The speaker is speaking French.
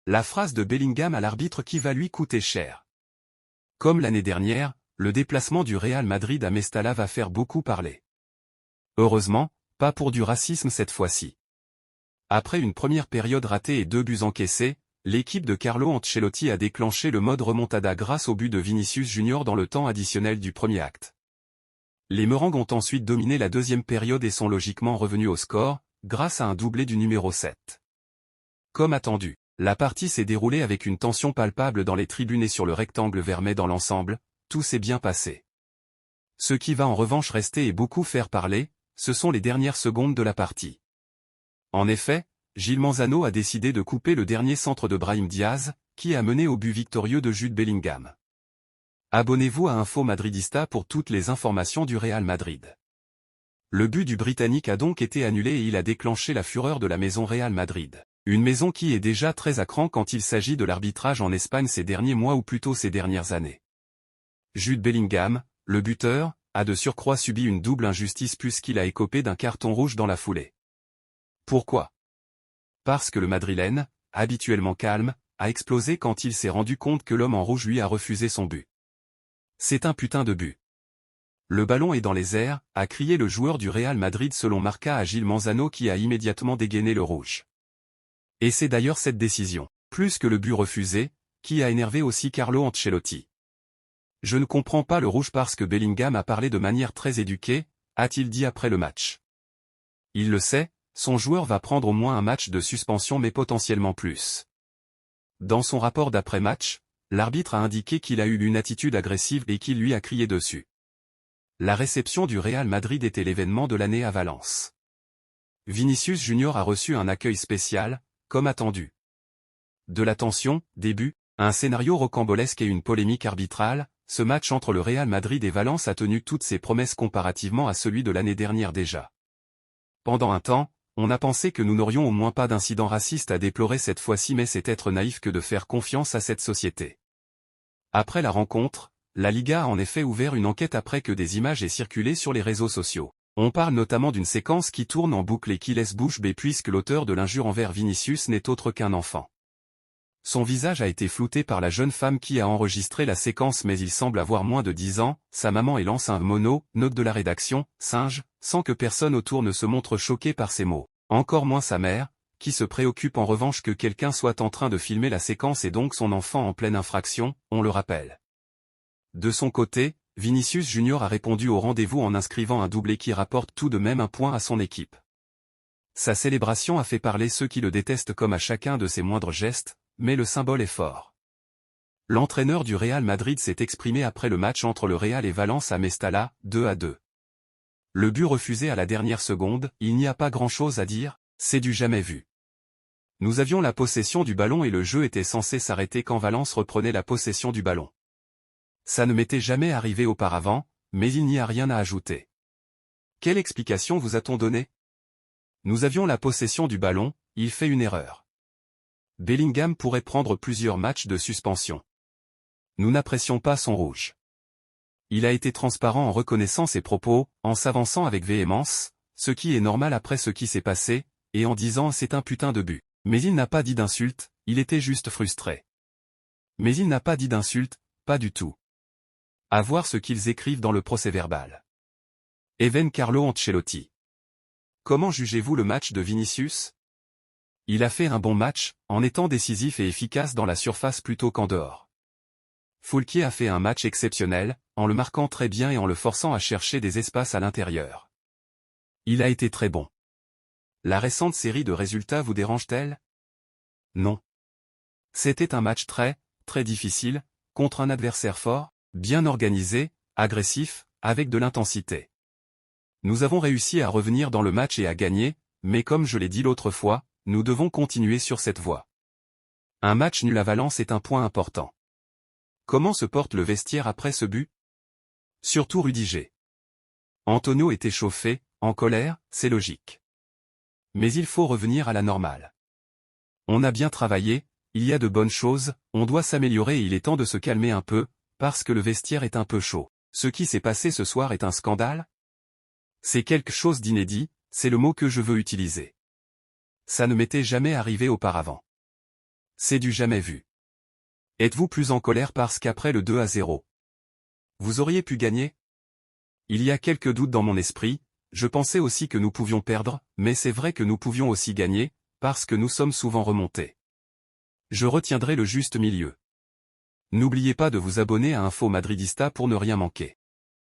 La phrase de Bellingham à l'arbitre qui va lui coûter cher. Comme l'année dernière, le déplacement du Real Madrid à Mestalla va faire beaucoup parler. Heureusement, pas pour du racisme cette fois-ci. Après une première période ratée et 2 buts encaissés, l'équipe de Carlo Ancelotti a déclenché le mode remontada grâce au but de Vinicius Junior dans le temps additionnel du premier acte. Les Merengues ont ensuite dominé la deuxième période et sont logiquement revenus au score, grâce à un doublé du numéro 7. Comme attendu, la partie s'est déroulée avec une tension palpable dans les tribunes et sur le rectangle vermeil dans l'ensemble, tout s'est bien passé. Ce qui va en revanche rester et beaucoup faire parler, ce sont les dernières secondes de la partie. En effet, Gil Manzano a décidé de couper le dernier centre de Brahim Diaz, qui a mené au but victorieux de Jude Bellingham. Abonnez-vous à Info Madridista pour toutes les informations du Real Madrid. Le but du Britannique a donc été annulé et il a déclenché la fureur de la maison Real Madrid. Une maison qui est déjà très à cran quand il s'agit de l'arbitrage en Espagne ces derniers mois ou plutôt ces dernières années. Jude Bellingham, le buteur, a de surcroît subi une double injustice puisqu'il a écopé d'un carton rouge dans la foulée. Pourquoi? Parce que le Madrilène, habituellement calme, a explosé quand il s'est rendu compte que l'homme en rouge lui a refusé son but. C'est un putain de but. Le ballon est dans les airs, a crié le joueur du Real Madrid selon Marca à Gil Manzano qui a immédiatement dégainé le rouge. Et c'est d'ailleurs cette décision, plus que le but refusé, qui a énervé aussi Carlo Ancelotti. Je ne comprends pas le rouge parce que Bellingham a parlé de manière très éduquée, a-t-il dit après le match. Il le sait, son joueur va prendre au moins un match de suspension mais potentiellement plus. Dans son rapport d'après-match, l'arbitre a indiqué qu'il a eu une attitude agressive et qu'il lui a crié dessus. La réception du Real Madrid était l'événement de l'année à Valence. Vinicius Junior a reçu un accueil spécial, comme attendu. De la tension, des buts, un scénario rocambolesque et une polémique arbitrale, ce match entre le Real Madrid et Valence a tenu toutes ses promesses comparativement à celui de l'année dernière déjà. Pendant un temps, on a pensé que nous n'aurions au moins pas d'incident raciste à déplorer cette fois-ci mais c'est être naïf que de faire confiance à cette société. Après la rencontre, la Liga a en effet ouvert une enquête après que des images aient circulé sur les réseaux sociaux. On parle notamment d'une séquence qui tourne en boucle et qui laisse bouche bée puisque l'auteur de l'injure envers Vinicius n'est autre qu'un enfant. Son visage a été flouté par la jeune femme qui a enregistré la séquence mais il semble avoir moins de 10 ans, sa maman et lance un note de la rédaction, singe, sans que personne autour ne se montre choqué par ces mots. Encore moins sa mère, qui se préoccupe en revanche que quelqu'un soit en train de filmer la séquence et donc son enfant en pleine infraction, on le rappelle. De son côté, Vinicius Junior a répondu au rendez-vous en inscrivant un doublé qui rapporte tout de même un point à son équipe. Sa célébration a fait parler ceux qui le détestent comme à chacun de ses moindres gestes, mais le symbole est fort. L'entraîneur du Real Madrid s'est exprimé après le match entre le Real et Valence à Mestalla, 2-2. Le but refusé à la dernière seconde, il n'y a pas grand-chose à dire, c'est du jamais vu. Nous avions la possession du ballon et le jeu était censé s'arrêter quand Valence reprenait la possession du ballon. Ça ne m'était jamais arrivé auparavant, mais il n'y a rien à ajouter. Quelle explication vous a-t-on donnée? Nous avions la possession du ballon, il fait une erreur. Bellingham pourrait prendre plusieurs matchs de suspension. Nous n'apprécions pas son rouge. Il a été transparent en reconnaissant ses propos, en s'avançant avec véhémence, ce qui est normal après ce qui s'est passé, et en disant c'est un putain de but. Mais il n'a pas dit d'insulte, il était juste frustré. Mais il n'a pas dit d'insulte, pas du tout. À voir ce qu'ils écrivent dans le procès-verbal. Even Carlo Ancelotti. Comment jugez-vous le match de Vinicius? Il a fait un bon match, en étant décisif et efficace dans la surface plutôt qu'en dehors. Foulquier a fait un match exceptionnel, en le marquant très bien et en le forçant à chercher des espaces à l'intérieur. Il a été très bon. La récente série de résultats vous dérange-t-elle? Non. C'était un match très difficile, contre un adversaire fort, bien organisé, agressif, avec de l'intensité. Nous avons réussi à revenir dans le match et à gagner, mais comme je l'ai dit l'autre fois, nous devons continuer sur cette voie. Un match nul à Valence est un point important. Comment se porte le vestiaire après ce but? Surtout Rudiger. Antonio est échauffé, en colère, c'est logique. Mais il faut revenir à la normale. On a bien travaillé, il y a de bonnes choses, on doit s'améliorer et il est temps de se calmer un peu, parce que le vestiaire est un peu chaud. Ce qui s'est passé ce soir est un scandale? C'est quelque chose d'inédit, c'est le mot que je veux utiliser. Ça ne m'était jamais arrivé auparavant. C'est du jamais vu. Êtes-vous plus en colère parce qu'après le 2-0, vous auriez pu gagner? Il y a quelques doutes dans mon esprit, je pensais aussi que nous pouvions perdre, mais c'est vrai que nous pouvions aussi gagner, parce que nous sommes souvent remontés. Je retiendrai le juste milieu. N'oubliez pas de vous abonner à Info Madridista pour ne rien manquer.